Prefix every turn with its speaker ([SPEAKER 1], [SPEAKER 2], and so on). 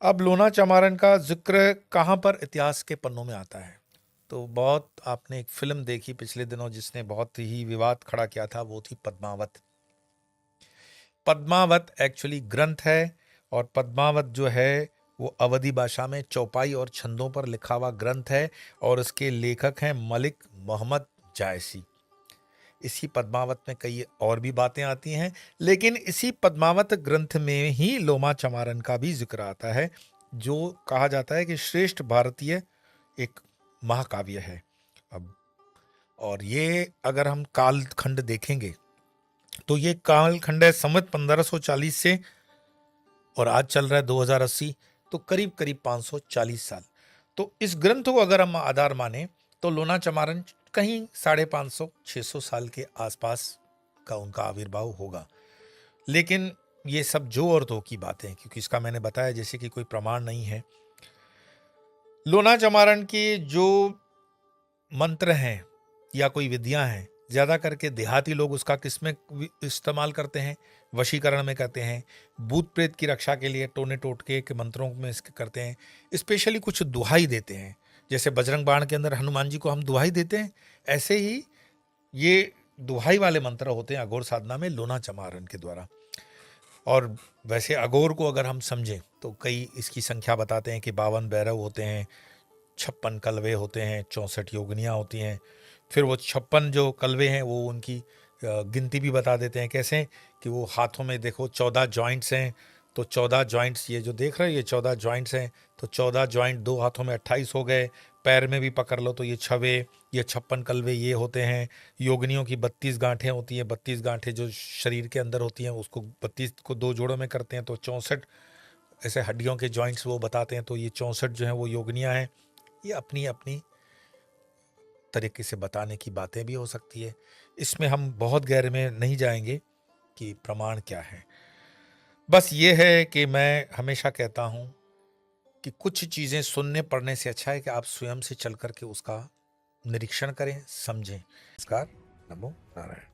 [SPEAKER 1] अब लोना चमारन का जिक्र कहाँ पर इतिहास के पन्नों में आता है? तो बहुत आपने एक फिल्म देखी पिछले दिनों जिसने बहुत ही विवाद खड़ा किया था, वो थी पद्मावत। पद्मावत एक्चुअली ग्रंथ है, और पद्मावत जो है वो अवधी भाषा में चौपाई और छंदों पर लिखा हुआ ग्रंथ है, और इसके लेखक हैं मलिक मोहम्मद जायसी। इसी पद्मावत में कई और भी बातें आती हैं, लेकिन इसी पद्मावत ग्रंथ में ही लोमा चमारन का भी जिक्र आता है, जो कहा जाता है कि श्रेष्ठ भारतीय एक महाकाव्य है। अब और ये अगर हम कालखंड देखेंगे तो ये कालखंड है संवत 1540 से, और आज चल रहा है 2080, तो करीब करीब 540 साल। तो इस ग्रंथ को अगर हम आधार माने तो लोना चमारन कहीं 550-600 साल के आसपास का उनका आविर्भाव होगा। लेकिन ये सब जो और तो की बातें हैं, क्योंकि इसका मैंने बताया जैसे कि कोई प्रमाण नहीं है। लोना चमारन के जो मंत्र हैं या कोई विधियां हैं, ज्यादा करके देहाती लोग उसका किसमें इस्तेमाल करते हैं? वशीकरण में करते हैं, भूत प्रेत की रक्षा के लिए टोने टोटके के मंत्रों में इसके करते हैं, स्पेशली कुछ दुहाई देते हैं। जैसे बजरंग बाण के अंदर हनुमान जी को हम दुहाई देते हैं, ऐसे ही ये दुहाई वाले मंत्र होते हैं अघोर साधना में लोना चमारन के द्वारा। और वैसे अघोर को अगर हम समझें तो कई इसकी संख्या बताते हैं कि 52 भैरव होते हैं, 56 कलवे होते हैं, 64 योगनियाँ होती हैं। फिर वो 56 जो कलवे हैं वो उनकी गिनती भी बता देते हैं। कैसे? कि वो हाथों में देखो 14 जॉइंट्स हैं, तो 14 जॉइंट्स ये जो देख रहे हो ये 14 जॉइंट्स हैं, तो 14 जॉइंट दो हाथों में 28 हो गए। पैर में भी पकड़ लो तो ये 6, ये 56 कलवे ये होते हैं। योगनियों की 32 गांठें होती हैं, 32 गांठें जो शरीर के अंदर होती हैं उसको 32 को दो जोड़ों में करते हैं, तो 64 ऐसे हड्डियों के जॉइंट्स वो बताते हैं। तो ये 64 जो हैं वो योगनियाँ हैं। ये अपनी अपनी तरीके से बताने की बातें भी हो सकती है। इसमें हम बहुत गहरे में नहीं जाएंगे कि प्रमाण क्या है। बस ये है कि मैं हमेशा कहता हूँ कि कुछ चीज़ें सुनने पढ़ने से अच्छा है कि आप स्वयं से चल करके उसका निरीक्षण करें, समझें। नमस्कार। नमो नारायण।